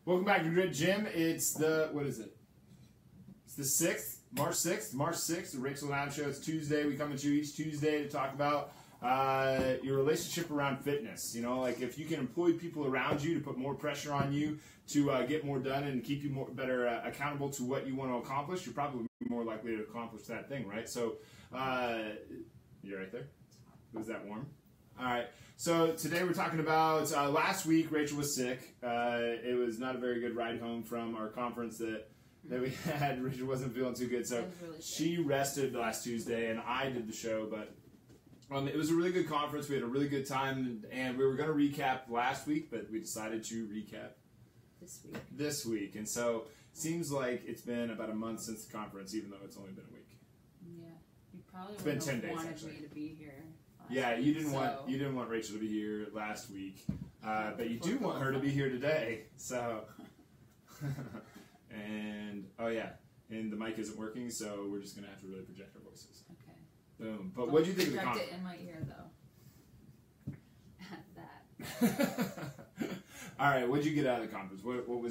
Welcome back to Grit Gym. It's the, what is it? It's the 6th, March 6th. March 6th, the Rachael and Adam Show. It's Tuesday. We come to you each Tuesday to talk about your relationship around fitness. You know, like if you can employ people around you to put more pressure on you to get more done and keep you better accountable to what you want to accomplish, you're probably more likely to accomplish that thing, right? So, you're right there. Was that warm? All right. So today we're talking about last week Rachael was sick. It was not a very good ride home from our conference that we had. Rachael wasn't feeling too good, so really she rested last Tuesday, and I did the show. But it was a really good conference. We had a really good time, and we were going to recap last week, but we decided to recap this week. And so it seems like it's been about a month since the conference, even though it's only been a week. Yeah, you probably it's been 10 days, wanted actually. me to be here. Yeah, you didn't want Rachael to be here last week, but you do want her to be here today. So, and oh yeah, and the mic isn't working, so we're just gonna have to really project our voices. Okay. Boom. But what do you think of the conference? Project it in my ear though. That. All right, what did you get out of the conference? What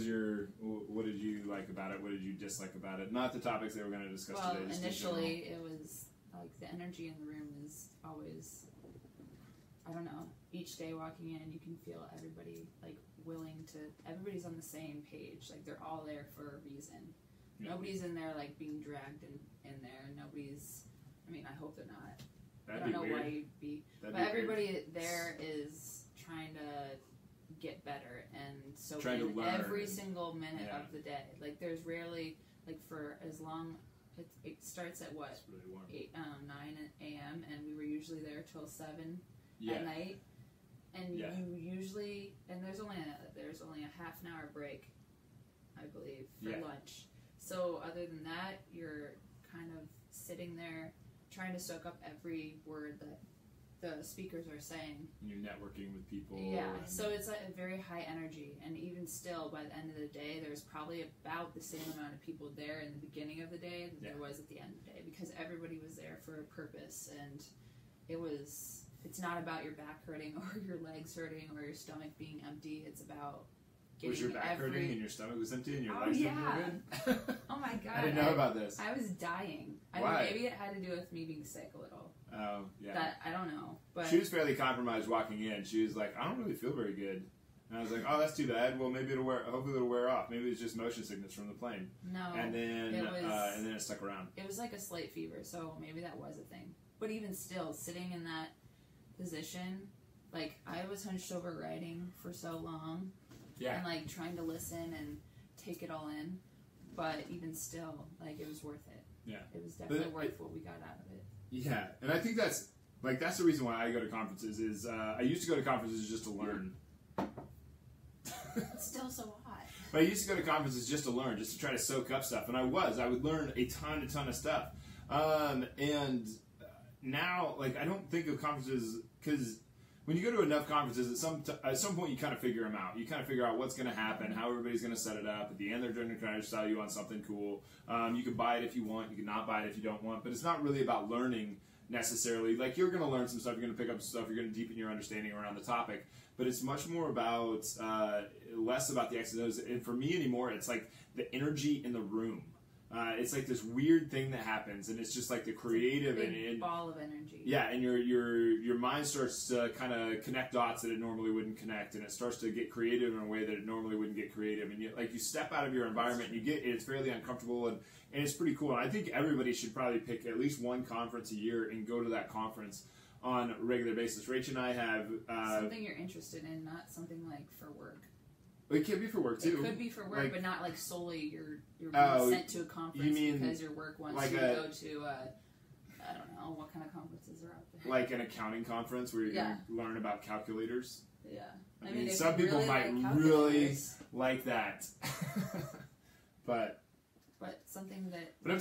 did you like about it? What did you dislike about it? Not the topics that we're going to discuss today. Well, initially it was like the energy in the room is always, I don't know, each day walking in you can feel everybody like everybody's on the same page, like they're all there for a reason. Yeah. Nobody's in there like being dragged in there. Nobody's, I mean, I hope they're not. I don't know why you'd be, but everybody there is trying to get better and so every single minute of the day. Like there's rarely, like for as long, it starts at what, really 9 a.m. and we were usually there till 7 at night, and you usually, and there's only a half an hour break, I believe, for lunch. So other than that, you're kind of sitting there trying to soak up every word that the speakers are saying. And you're networking with people. Yeah, so it's like a very high energy, and even still, by the end of the day, there's probably about the same amount of people there in the beginning of the day that there was at the end of the day, because everybody was there for a purpose, and it's not about your back hurting or your legs hurting or your stomach being empty. It's about getting Was your back hurting and your stomach was empty and your legs were good? Oh my god. I didn't know about this. I was dying. Why? Maybe it had to do with me being sick a little. Oh, yeah. That, I don't know. But she was fairly compromised walking in. She was like, I don't really feel very good. And I was like, oh, that's too bad. Well, maybe hopefully it'll wear off. Maybe it's just motion sickness from the plane. No. And then it stuck around. It was like a slight fever, so maybe that was a thing. But even still, sitting in that position, like I was hunched over writing for so long. Yeah. And like trying to listen and take it all in. But even still, like it was worth it. Yeah. It was definitely worth what we got out of it. Yeah. And I think that's the reason why I go to conferences is I used to go to conferences just to learn. It's still so hot. But I used to go to conferences just to learn, just to try to soak up stuff. And I would learn a ton of stuff. And now, like, I don't think of conferences, because when you go to enough conferences, at some point you kind of figure them out. You kind of figure out what's going to happen, how everybody's going to set it up. At the end, they're going to try to sell you on something cool. You can buy it if you want. You can not buy it if you don't want. But it's not really about learning necessarily. Like, you're going to learn some stuff. You're going to pick up some stuff. You're going to deepen your understanding around the topic. But it's much more about, less about the X's and O's. And for me anymore, it's like the energy in the room. It's like this weird thing that happens, and it's just like the creative and ball of energy. Yeah, and your mind starts to kind of connect dots that it normally wouldn't connect, and it starts to get creative in a way that it normally wouldn't get creative. And you step out of your environment, and it's fairly uncomfortable, and it's pretty cool. And I think everybody should probably pick at least one conference a year and go to that conference on a regular basis. Rach and I have something you're interested in, not something like for work. It could be for work too. It could be for work, but not like solely you're being sent to a conference because your work wants you to go to. I don't know what kind of conferences are out there. Like an accounting conference where you can learn about calculators. Yeah, I mean some people really might really like that, but something that. But I'm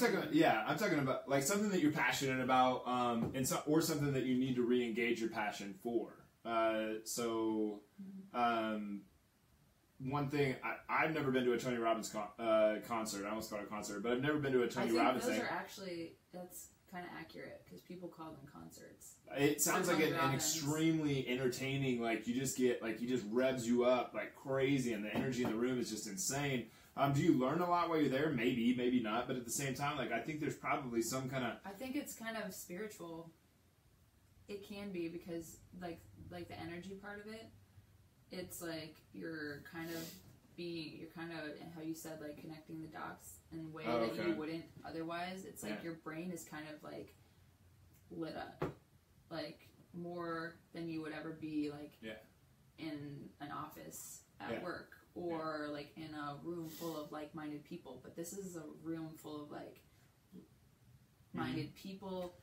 talking about like something that you're passionate about, or something that you need to re-engage your passion for. One thing, I've never been to a Tony Robbins concert. I almost called it a concert, but I've never been to a Tony Robbins thing. Those are actually, that's kind of accurate because people call them concerts. It sounds like an extremely entertaining, like you just get, like he just revs you up like crazy, and the energy in the room is just insane. Do you learn a lot while you're there? Maybe, maybe not, but at the same time, like I think there's probably some kind of. I think it's kind of spiritual. It can be because like the energy part of it, it's like you're kind of how you said, like connecting the dots in a way that you wouldn't otherwise. It's like your brain is kind of like lit up, like more than you would ever be like in an office at work or like in a room full of like-minded people. But this is a room full of like-minded people,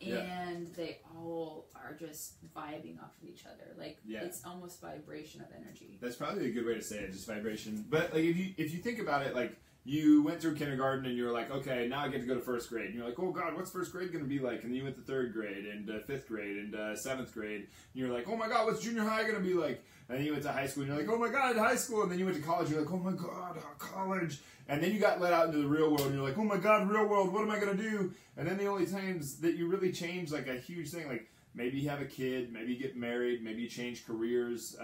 and they all are just vibing off of each other. Like it's almost vibration of energy. That's probably a good way to say it, just vibration. But like if you think about it, like you went through kindergarten and you were like, okay, now I get to go to first grade. And you're like, oh God, what's first grade going to be like? And then you went to third grade and fifth grade and seventh grade. And you're like, oh my God, what's junior high going to be like? And then you went to high school and you're like, oh my God, high school. And then you went to college. You're like, oh my God, college. And then you got let out into the real world and you're like, oh my God, real world, what am I going to do? And then the only times that you really change like a huge thing, like maybe you have a kid, maybe you get married, maybe you change careers.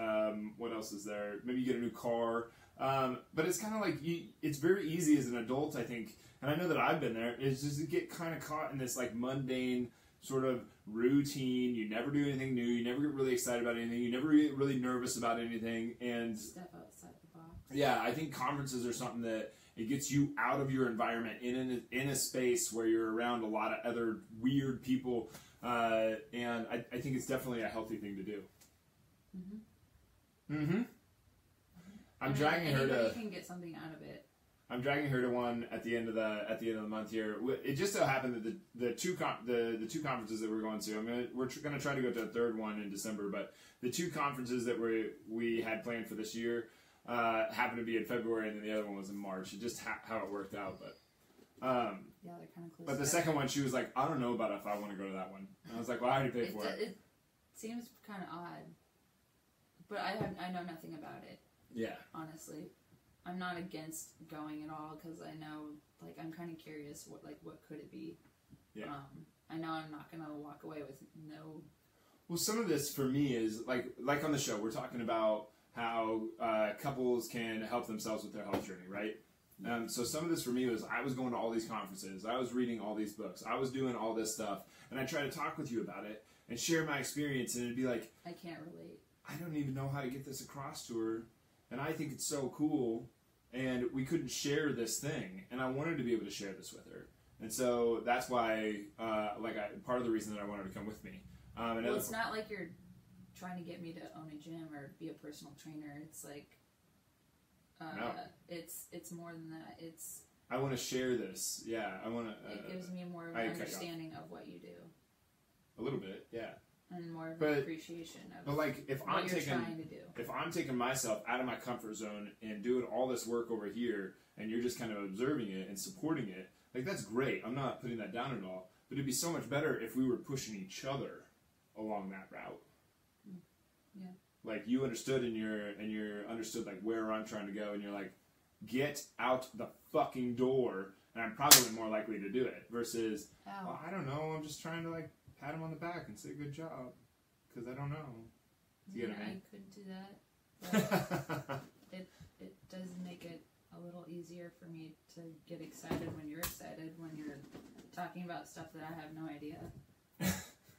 What else is there? Maybe you get a new car. But it's kind of like, it's very easy as an adult, I think, and I know that I've been there, is just to get kind of caught in this like mundane sort of routine. You never do anything new. You never get really excited about anything. You never get really nervous about anything. And step outside the box. Yeah, I think conferences are something that it gets you out of your environment in a space where you're around a lot of other weird people. And I think it's definitely a healthy thing to do. I'm dragging her to. You can get something out of it. I'm dragging her to one at the end of the month here. It just so happened that the two conferences that we're going to, we're gonna try to go to a third one in December, but the two conferences that we had planned for this year happened to be in February, and then the other one was in March. It just how it worked out, but. Yeah, they're kind of close. But the second one, she was like, I don't know about if I want to go to that one. And I was like, well, I already paid for it. It seems kind of odd, but I know nothing about it. Yeah. Honestly, I'm not against going at all because I know, like, I'm kind of curious what could it be. Yeah. I know I'm not gonna walk away with no. Well, some of this for me is like on the show, we're talking about how couples can help themselves with their health journey, right? So some of this for me was I was going to all these conferences, I was reading all these books, I was doing all this stuff, and I try to talk with you about it and share my experience, and it'd be like, I can't relate. I don't even know how to get this across to her. And I think it's so cool, and we couldn't share this thing, and I wanted to be able to share this with her. And so that's why, part of the reason that I wanted to come with me. Well, it's not like you're trying to get me to own a gym or be a personal trainer. It's like, no. It's more than that. It's. I want to share this. Yeah, I want to. It gives me more of an understanding of what you do. A little bit, yeah. And more of an appreciation of what you're trying to do. If I'm taking myself out of my comfort zone and doing all this work over here, and you're just kind of observing it and supporting it, like that's great. I'm not putting that down at all. But it'd be so much better if we were pushing each other along that route. Yeah. Like you understood and you're understood like where I'm trying to go, and you're like, get out the fucking door, and I'm probably more likely to do it versus, oh, I don't know, I'm just trying to like pat him on the back and say good job, because I don't know. You know what I mean? I could do that, but it does make it a little easier for me to get excited when you're excited, when you're talking about stuff that I have no idea.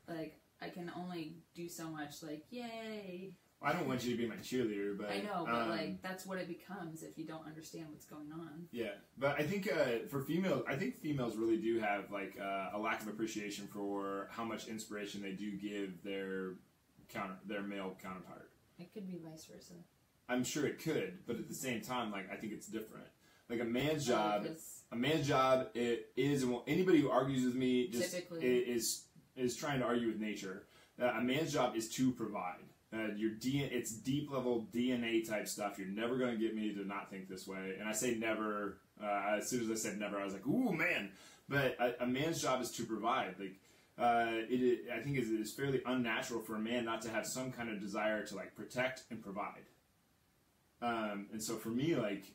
Like, I can only do so much, like, yay! I don't want you to be my cheerleader, but... I know, but, like, that's what it becomes if you don't understand what's going on. Yeah, but I think for females, I think females really do have, like, a lack of appreciation for how much inspiration they do give their male counterpart. It could be vice versa. I'm sure it could, but at the same time, like, I think it's different. Like, a man's job, it is, and anybody who argues with me just is trying to argue with nature. A man's job is to provide. It's deep level DNA type stuff. You're never going to get me to not think this way. And I say never. As soon as I said never, I was like, ooh, man. But a man's job is to provide. Like, I think it is fairly unnatural for a man not to have some kind of desire to like protect and provide. And so for me, like,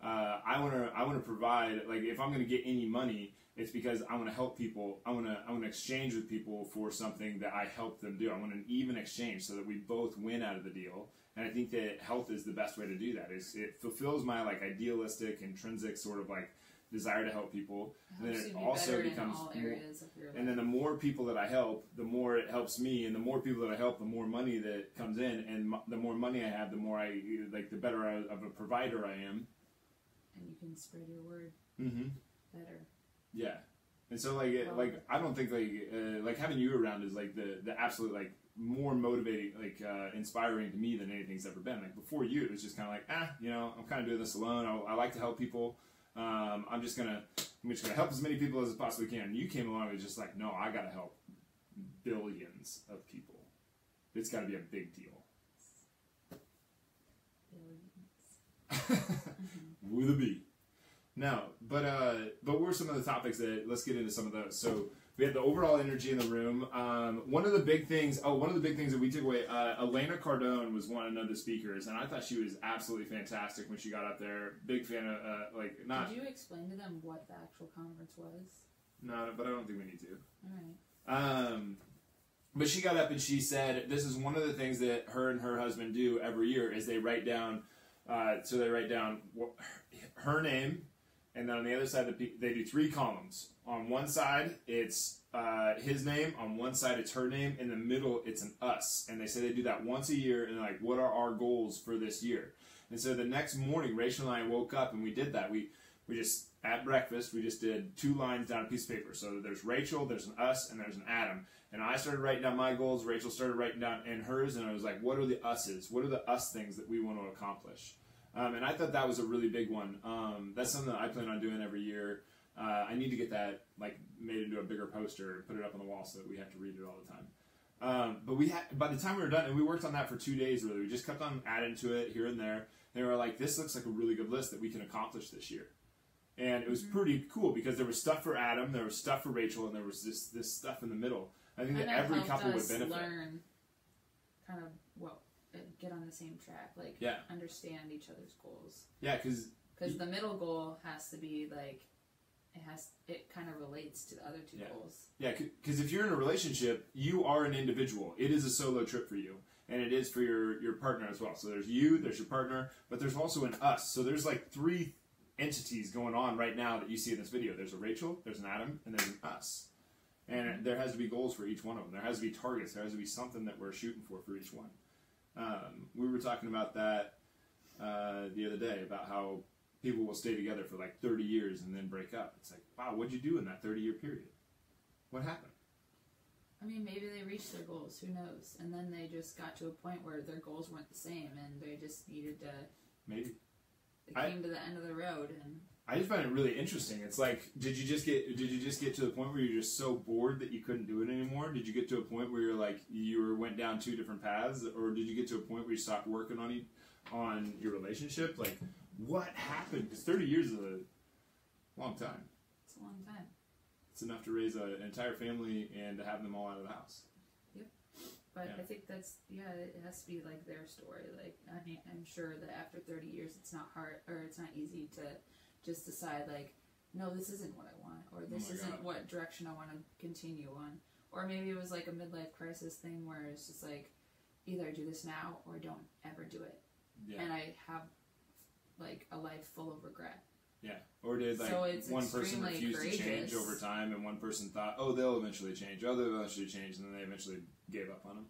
I want to provide. Like, if I'm going to get any money, It's because I want to help people. I want to exchange with people for something that I help them do. I want an even exchange so that we both win out of the deal. And I think that health is the best way to do that. It fulfills my like idealistic, intrinsic sort of like desire to help people. And then it also becomes more, and then the more people that I help, the more it helps me, and the more people that I help, the more money that comes in, and the more money I have, the more I like, the better of a provider I am. And you can spread your word better. Yeah, and so like I don't think like having you around is like the absolute like more motivating, like inspiring to me than anything's ever been. Like before you, it was just kind of like I'm kind of doing this alone. I like to help people. I'm just gonna help as many people as I possibly can. You came along and was just like, no, I gotta help billions of people. It's got to be a big deal. Billions. With a B. No, but what were some of the topics that? Let's get into some of those. So we had the overall energy in the room. One of the big things that we took away. Elena Cardone was one of the speakers, and I thought she was absolutely fantastic when she got up there. Big fan of not. Did you explain to them what the actual conference was? No, but I don't think we need to. All right. But she got up and she said this is one of the things that her and her husband do every year is they write down. So they write down her name, and then on the other side they do 3 columns. On one side it's his name. On one side it's her name. In the middle it's an us. And they say they do that once a year. And they're like, what are our goals for this year? And so the next morning, Rachel and I woke up and we did that. We just at breakfast we just did 2 lines down a piece of paper. So there's Rachel, there's an us, and there's an Adam. And I started writing down my goals. Rachel started writing down and hers. And I was like, what are the us's? What are the us things that we want to accomplish? And I thought that was a really big one. That's something that I plan on doing every year. I need to get that like made into a bigger poster and put it up on the wall so that we have to read it all the time. But by the time we were done, and we worked on that for 2 days really, we just kept on adding to it here and there. And we were like, this looks like a really good list that we can accomplish this year. And it was pretty cool because there was stuff for Adam, there was stuff for Rachel, and there was this stuff in the middle. I think that every couple would benefit. Learn kind of get on the same track, understand each other's goals. Yeah, because the middle goal has to be like it kind of relates to the other 2 goals. Yeah, because if you're in a relationship, you are an individual. It is a solo trip for you, and it is for your partner as well. So there's you, there's your partner, but there's also an us. So there's like 3 entities going on right now that you see in this video. There's a Rachel, there's an Adam, and there's an us. And there has to be goals for each one of them. There has to be targets. There has to be something that we're shooting for each one. We were talking about that the other day, about how people will stay together for like 30 years and then break up. It's like, wow, what'd you do in that 30-year period? What happened? I mean, maybe they reached their goals. Who knows? And then they just got to a point where their goals weren't the same, and they just needed to. Maybe. They came to the end of the road, and. I just find it really interesting. It's like, did you just get to the point where you're just so bored that you couldn't do it anymore? Did you get to a point where you're like went down 2 different paths, or did you get to a point where you stopped working on your relationship? Like, what happened? Because 30 years is a long time. It's a long time. It's enough to raise an entire family and to have them all out of the house. Yep. But I think that's it has to be like their story. Like, I mean, I'm sure that after 30 years, it's not hard or it's not easy to just decide like, no, this isn't what I want, or this isn't what direction I want to continue on. Or maybe it was like a midlife crisis thing where it's just like, either I do this now or don't ever do it. Yeah. And I have like a life full of regret. Yeah. Or did like one person refuse to change over time, and one person thought, oh, they'll eventually change, and then they eventually gave up on them.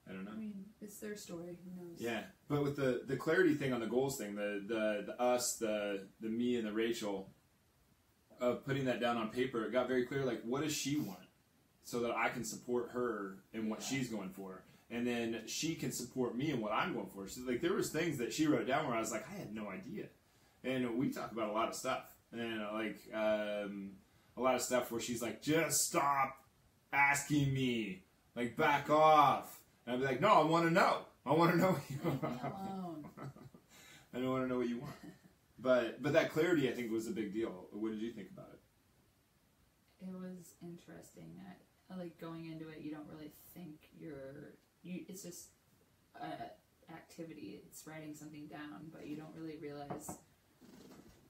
I don't know. I mean, it's their story. Who knows? Yeah, but with the clarity thing on the goals thing, the us, the me, and the Rachel, of putting that down on paper, it got very clear. Like, what does she want, so that I can support her in what she's going for, and then she can support me in what I'm going for. So, like, there was things that she wrote down where I was like, I had no idea, and we talk about a lot of stuff, and a lot of stuff where she's like, just stop asking me, like, back off. And I'd be like, no, I want to know. I want to know what you want. I don't want to know what you want. But that clarity, I think, was a big deal. What did you think about it? It was interesting. I like going into it, you don't really think it's just activity. It's writing something down, but you don't really realize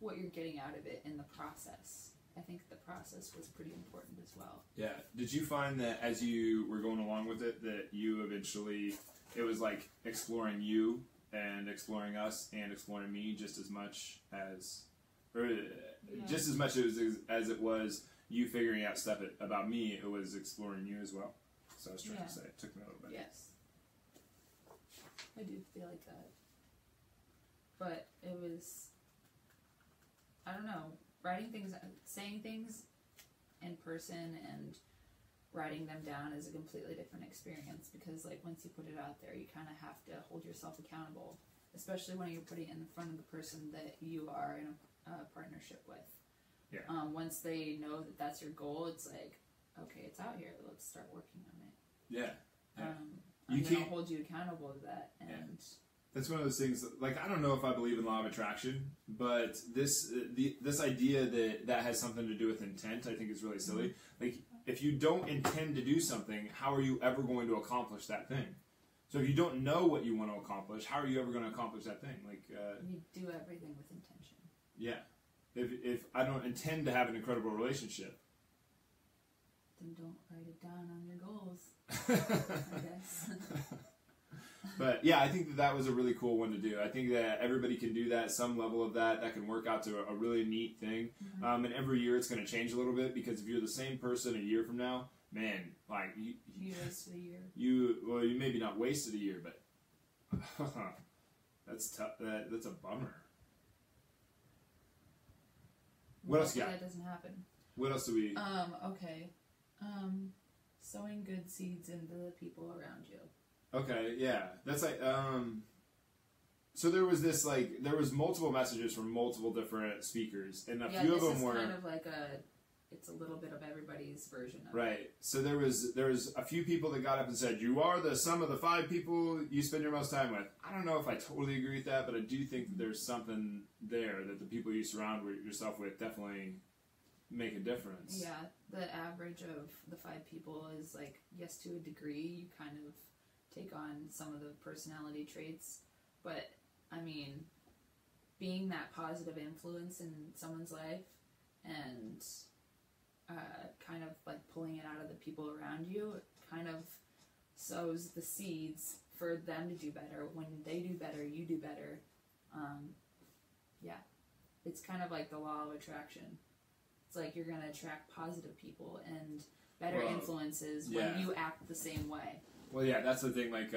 what you're getting out of it in the process. I think the process was pretty important as well. Yeah. Did you find that as you were going along with it, that you eventually, it was like exploring you and exploring us and exploring me just as much as, or just as much as it was you figuring out stuff about me, it was exploring you as well? So I was trying to say, it took me a little bit. Yes. I do feel like that. But it was, I don't know, writing things, saying things in person and writing them down is a completely different experience, because like once you put it out there, you kind of have to hold yourself accountable, especially when you're putting it in front of the person that you are in a partnership with. Yeah. Once they know that that's your goal, it's like, okay, it's out here, let's start working on it. Yeah. Yeah. I'm going to hold you accountable to that. And that's one of those things, like, I don't know if I believe in law of attraction, but this idea that has something to do with intent, I think is really silly. Like, if you don't intend to do something, how are you ever going to accomplish that thing? So if you don't know what you want to accomplish, how are you ever going to accomplish that thing? Like, you do everything with intention. Yeah. If I don't intend to have an incredible relationship, then don't write it down on your goals, I guess. But yeah, I think that was a really cool one to do. I think that everybody can do that, some level of that can work out to a really neat thing. Mm-hmm. And every year it's going to change a little bit, because if you're the same person a year from now, man, like you wasted a year. You maybe not wasted a year, but that's tough. That's a bummer. What else you got? That doesn't happen. What else do we? Okay. Sowing good seeds into the people around you. Okay, yeah. That's like, so there was multiple messages from multiple different speakers, and a few of them were kind of like it's a little bit of everybody's version of it. Right. So there was a few people that got up and said, you are the sum of the 5 people you spend your most time with. I don't know if I totally agree with that, but I do think that there's something there, that the people you surround yourself with definitely make a difference. Yeah, the average of the 5 people is like, yes, to a degree, you kind of take on some of the personality traits, but I mean, being that positive influence in someone's life and kind of like pulling it out of the people around you, it kind of sows the seeds for them to do better. When they do better, you do better. Yeah, it's kind of like the law of attraction. It's like you're going to attract positive people and better influences when you act the same way. Well, yeah, that's the thing. Like,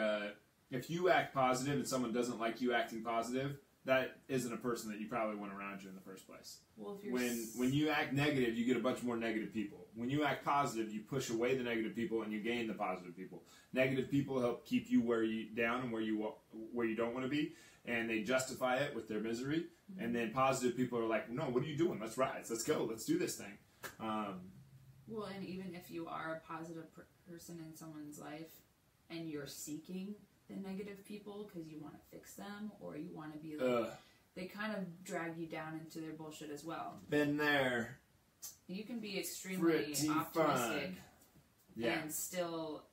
if you act positive and someone doesn't like you acting positive, that isn't a person that you probably want around you in the first place. Well, if you're when you act negative, you get a bunch more negative people. When you act positive, you push away the negative people and you gain the positive people. Negative people help keep you down and where you don't want to be, and they justify it with their misery. Mm-hmm. And then positive people are like, no, what are you doing? Let's rise. Let's go. Let's do this thing. Well, and even if you are a positive person in someone's life and you're seeking the negative people because you want to fix them or you want to be like, they kind of drag you down into their bullshit as well. Been there. You can be extremely optimistic and still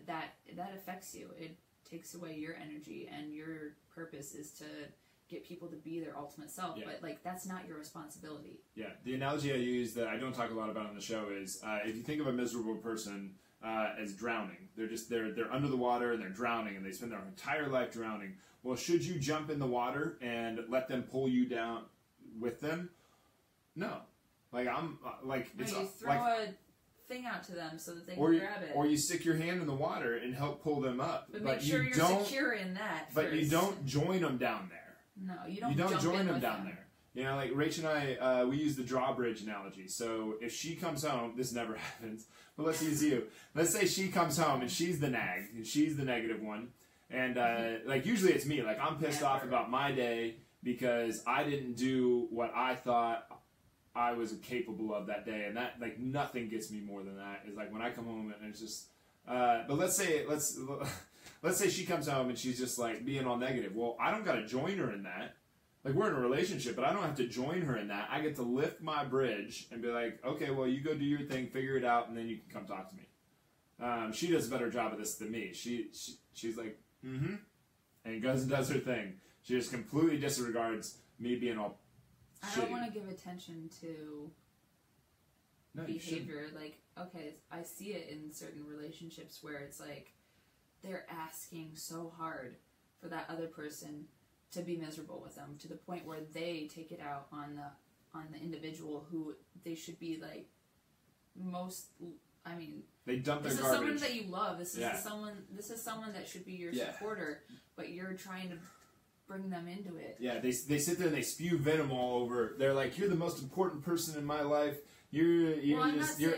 that affects you. It takes away your energy, and your purpose is to get people to be their ultimate self, but like that's not your responsibility. Yeah, the analogy I use that I don't talk a lot about on the show is if you think of a miserable person as drowning, they're under the water and they're drowning and they spend their entire life drowning. Well, should you jump in the water and let them pull you down with them? No, like it's you throw a thing out to them so that they can grab it, or you stick your hand in the water and help pull them up. But make sure you're secure in that. But first. you don't join them down there. No, you don't join them down there. You know, like Rachel and I, we use the drawbridge analogy. So if she comes home, this never happens, but let's use you. Let's say she comes home and she's the nag, and she's the negative one. And like usually it's me. Like I'm pissed off about my day because I didn't do what I thought I was capable of that day. And that, like, nothing gets me more than that. Is like when I come home and it's just, but let's say she comes home and she's just like being all negative. Well, I don't got to join her in that. Like, we're in a relationship, but I don't have to join her in that. I get to lift my bridge and be like, okay, well, you go do your thing, figure it out, and then you can come talk to me. She does a better job of this than me. She's like, and goes and does her thing. She just completely disregards me being all shitty. I don't want to give attention to behavior. Like, okay, I see it in certain relationships where it's like they're asking so hard for that other person to be miserable with them, to the point where they take it out on the individual who they should be like they dump their this is garbage. someone that you love. This is someone that should be your supporter, but you're trying to bring them into it. Yeah, they sit there and they spew venom all over. They're like, you're the most important person in my life. You're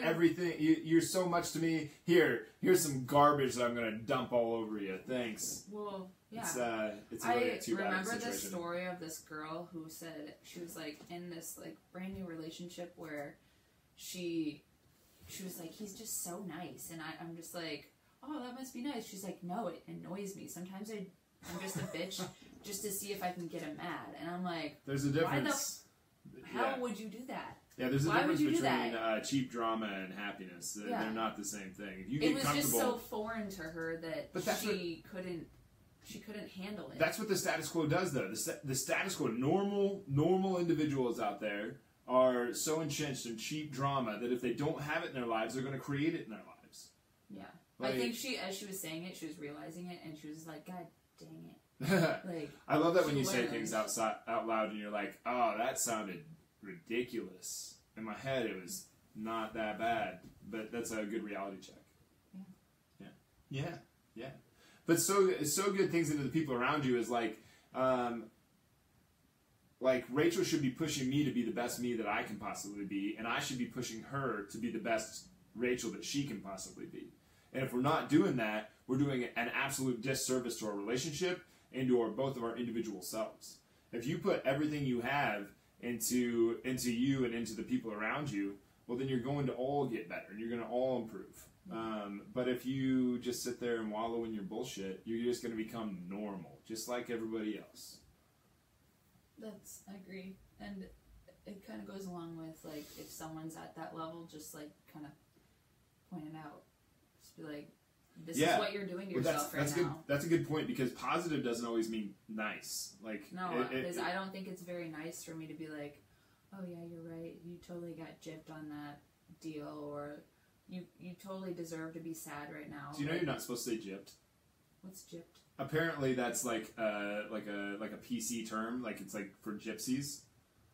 everything. You're so much to me. Here's some garbage that I'm gonna dump all over you. Thanks. Well, yeah. It's really a too bad remember situation. this story of this girl who said she was like in this like brand new relationship where she was like, he's just so nice, and I'm just like, oh, that must be nice. She's like, no, it annoys me. Sometimes I'm just a bitch just to see if I can get him mad, and I'm like, there's a difference. How would you do that? Yeah, there's a difference between cheap drama and happiness. They're not the same thing. If you get comfortable, just so foreign to her that she couldn't handle it. That's what the status quo does, though. The status quo, normal individuals out there are so entrenched in cheap drama that if they don't have it in their lives, they're going to create it in their lives. Yeah, like, I think as she was saying it, she was realizing it, and she was like, God dang it. Like, I love that when you say things out loud and you're like, oh, that sounded ridiculous. In my head, it was not that bad, but that's a good reality check. Yeah. But so good things into the people around you is like Rachel should be pushing me to be the best me that I can possibly be, and I should be pushing her to be the best Rachel that she can possibly be. And if we're not doing that, we're doing an absolute disservice to our relationship and to both of our individual selves. If you put everything you have into you and into the people around you, well, then you're going to all get better and you're going to all improve. But if you just sit there and wallow in your bullshit, you're just going to become normal, just like everybody else. I agree. And it kind of goes along with, like, if someone's at that level, just, like, kind of point it out. Just be like, this is what you're doing to yourself right now. That's a good point, because positive doesn't always mean nice. Like, no, because I don't think it's very nice for me to be like, oh yeah, you're right, you totally got gypped on that deal, or you totally deserve to be sad right now. Do you know you're not supposed to say gypped? What's gypped? Apparently that's like a PC term, like it's like for gypsies.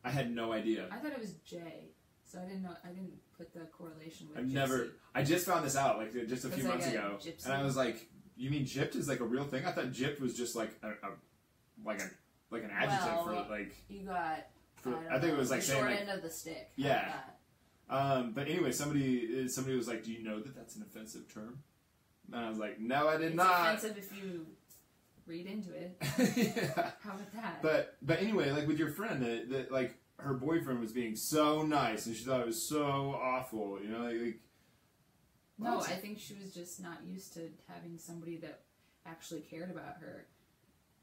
I had no idea. I thought it was J, so I didn't put the correlation with I just found this out like just a few months ago, gypsy. And I was like, you mean gypped is like a real thing? I thought gypped was just like an adjective for like. You got. I think it was like the saying short like, end of the stick. Yeah. But anyway, somebody was like, do you know that that's an offensive term? And I was like, no, I did not. It's offensive if you read into it. Yeah. How about that? But anyway, like with your friend, that like her boyfriend was being so nice, and she thought it was so awful. You know, like. No, I think she was just not used to having somebody that actually cared about her.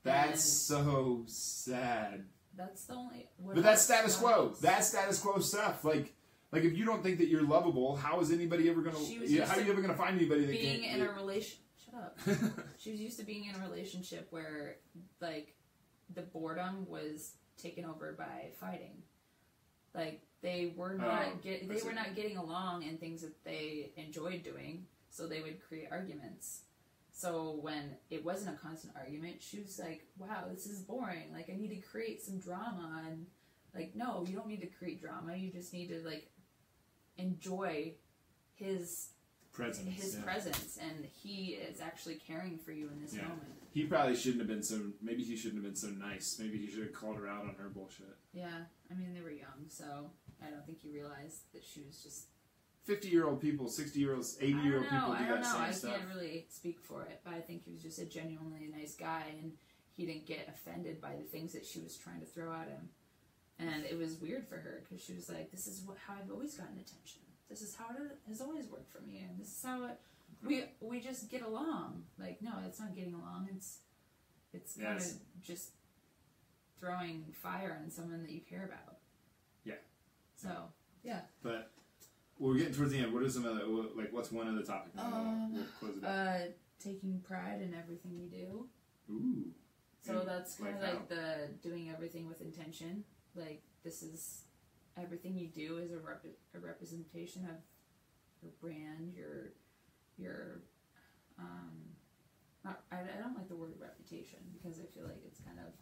That's so sad. That's the only. But that's status quo. That's status quo stuff. Like if you don't think that you're lovable, how is anybody ever gonna? How are you ever gonna find anybody that being in a relation? Shut up. She was used to being in a relationship where, like, the boredom was taken over by fighting. Like they were not getting along in things that they enjoyed doing, so they would create arguments. So when it wasn't a constant argument, she was like, wow, this is boring. Like, I need to create some drama. And, like, no, you don't need to create drama. You just need to, like, enjoy his presence. And he is actually caring for you in this moment. He probably shouldn't have been maybe he shouldn't have been so nice. Maybe he should have called her out on her bullshit. Yeah. I mean, they were young, so I don't think he realized that she was just... 50-year-old people, 60-year-olds, 80-year-old people do that same stuff. I can't really speak for it, but I think he was just a genuinely nice guy, and he didn't get offended by the things that she was trying to throw at him. And it was weird for her, because she was like, this is how I've always gotten attention. This is how it has always worked for me, and this is how we just get along. Like, no, it's not getting along. It's kind of just throwing fire on someone that you care about. Yeah. So, yeah. But... we're getting towards the end. What are some other, like, what's one other topic? We'll close it up. Taking pride in everything we do. Ooh. So that's kind of like the doing everything with intention. Like, this is everything you do is a representation of your brand, your I don't like the word reputation because I feel like it's kind of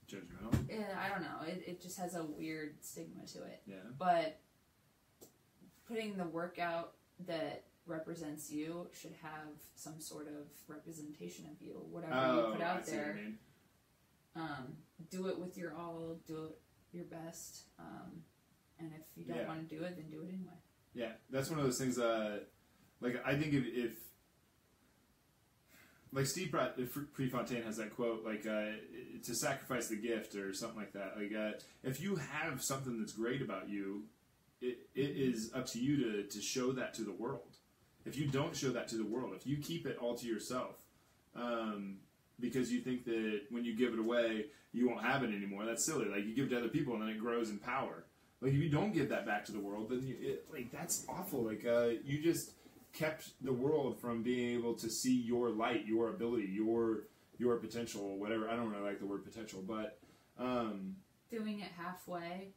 judgmental. Yeah, I don't know. It just has a weird stigma to it. Yeah. But putting the work out that represents you should have some sort of representation of you. Whatever you put out there, do it with your all. Do it your best. And if you don't want to do it, then do it anyway. Yeah, that's one of those things. Like I think if like Steve Prefontaine has that quote, like to sacrifice the gift or something like that. Like if you have something that's great about you, it is up to you to show that to the world. If you don't show that to the world, if you keep it all to yourself, because you think that when you give it away, you won't have it anymore, that's silly. Like you give it to other people and then it grows in power. Like if you don't give that back to the world, then like that's awful. Like you just kept the world from being able to see your light, your ability, your potential, whatever. I don't really like the word potential, but doing it halfway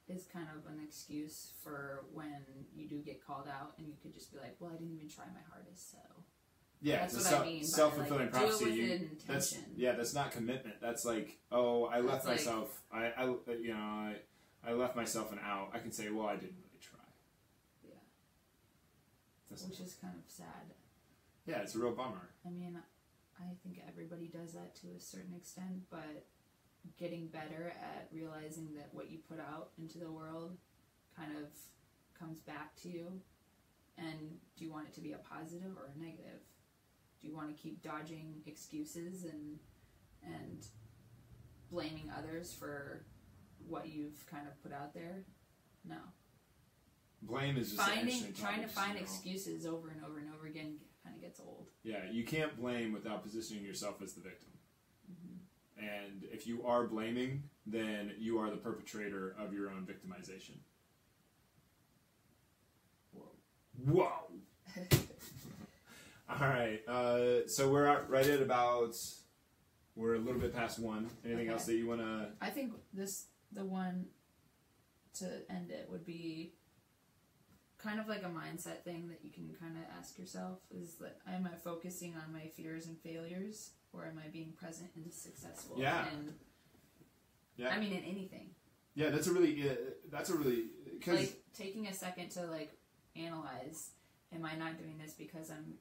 is kind of an excuse for when you do get called out, and you could just be like, "Well, I didn't even try my hardest." So yeah, that's what I mean. Self-fulfilling like, prophecy. Do it with intention. That's not commitment. That's like, oh, I left myself. I left myself an out. I can say, well, I didn't really try. Yeah. Which is kind of sad. Yeah, it's a real bummer. I mean, I think everybody does that to a certain extent, but getting better at realizing that what you put out into the world kind of comes back to you. And do you want it to be a positive or a negative? Do you want to keep dodging excuses and blaming others for what you've kind of put out there? No. Blame is just trying to find excuses over and over and over again kind of gets old. Yeah, you can't blame without positioning yourself as the victim. Mm-hmm. And if you are blaming, then you are the perpetrator of your own victimization. Whoa. All right. So we're right at about. We're a little bit past 1. Anything else that you want to? I think the one to end it would be kind of like a mindset thing that you can kind of ask yourself: is that am I focusing on my fears and failures, or am I being present and successful? Yeah. I mean, in anything. Yeah, that's a really cause like taking a second to like analyze: am I not doing this because I'm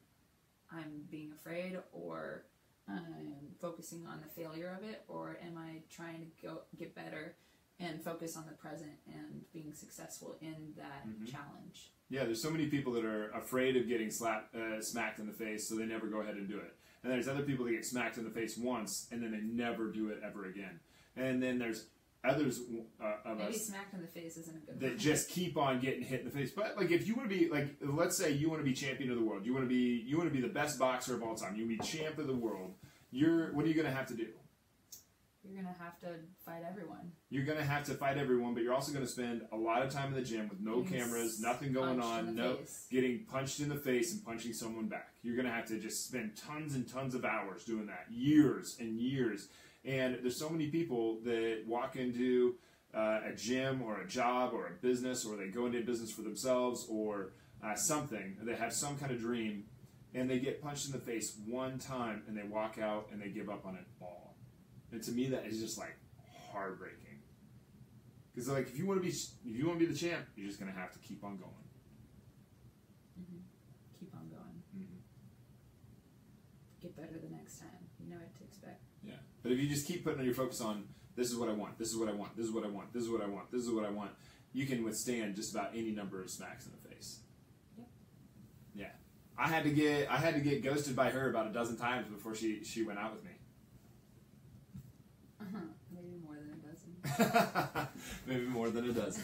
being afraid, or I'm focusing on the failure of it, or am I trying to get better and focus on the present and being successful in that challenge? Yeah, there's so many people that are afraid of getting smacked in the face, so they never go ahead and do it. And there's other people that get smacked in the face once, and then they never do it ever again. And then there's others of Maybe us smacked in the face isn't a good that one. just keep on getting hit in the face. But like, if you want to be like, let's say you want to be champion of the world, you want to be the best boxer of all time, you want to be champ of the world. What are you going to have to do? You're going to have to fight everyone. You're going to have to fight everyone, but you're also going to spend a lot of time in the gym with no cameras, nothing going on, getting punched in the face and punching someone back. You're going to have to just spend tons and tons of hours doing that, years and years. And there's so many people that walk into a gym or a job or a business, or they go into a business for themselves or something. They have some kind of dream, and they get punched in the face one time, and they walk out and they give up on it all. And to me, that is just like heartbreaking. Because like, if you want to be the champ, you're just gonna have to keep on going. Mm-hmm. Keep on going. Mm-hmm. Get better the next time. You know what to expect. Yeah. But if you just keep putting your focus on, this is what I want, this is what I want, this is what I want, this is what I want, this is what I want, you can withstand just about any number of smacks in the face. Yep. Yeah. I had to get ghosted by her about a dozen times before she went out with me. Maybe more than a dozen. Maybe more than a dozen.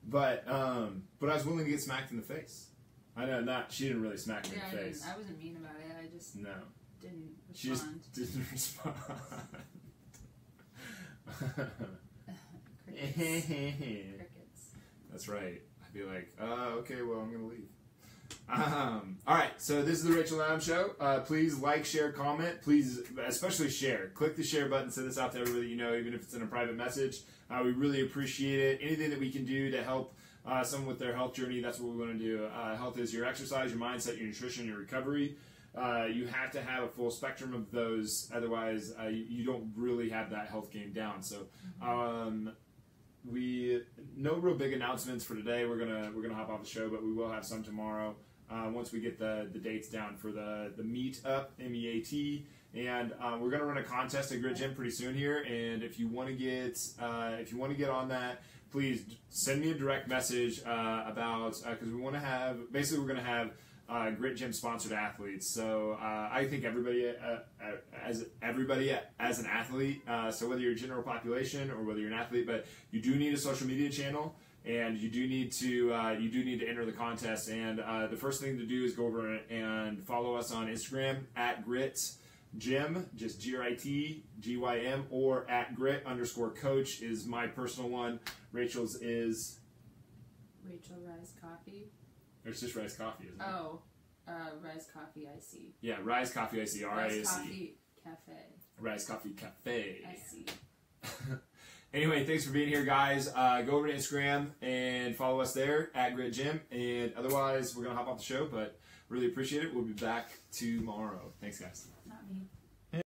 But I was willing to get smacked in the face. I know she didn't really smack me in the face. I wasn't mean about it. I just didn't respond. She just didn't respond. Crickets. That's right. I'd be like, okay, well, I'm gonna leave. All right, so this is the Rachael and Adam Show. Please like, share, comment. Please, especially share. Click the share button. Send this out to everybody you know, even if it's in a private message. We really appreciate it. Anything that we can do to help someone with their health journey, that's what we want to do. Health is your exercise, your mindset, your nutrition, your recovery. You have to have a full spectrum of those. Otherwise, you don't really have that health game down. So, no real big announcements for today. We're gonna hop off the show, but we will have some tomorrow. Once we get the dates down for the meet up, MEAT, and we're gonna run a contest at Grit Gym pretty soon here. And if you want to get on that, please send me a direct message about because we want to have basically we're gonna have Grit Gym sponsored athletes. So I think everybody as an athlete. So whether you're a general population or whether you're an athlete, but you do need a social media channel. And you do need to enter the contest. And the first thing to do is go over and follow us on Instagram at GritGym, just GritGym, or at Grit_coach is my personal one. Rachel's is Rachael Rise Coffee. Or it's just Rise Coffee, isn't it? Oh, Rise Coffee IC. Yeah, Rise Coffee IC, Rise RISC. Coffee Cafe. Rise Coffee Cafe. IC. Anyway, thanks for being here, guys. Go over to Instagram and follow us there at Grit Gym. And otherwise, we're going to hop off the show, but really appreciate it. We'll be back tomorrow. Thanks, guys. Not me.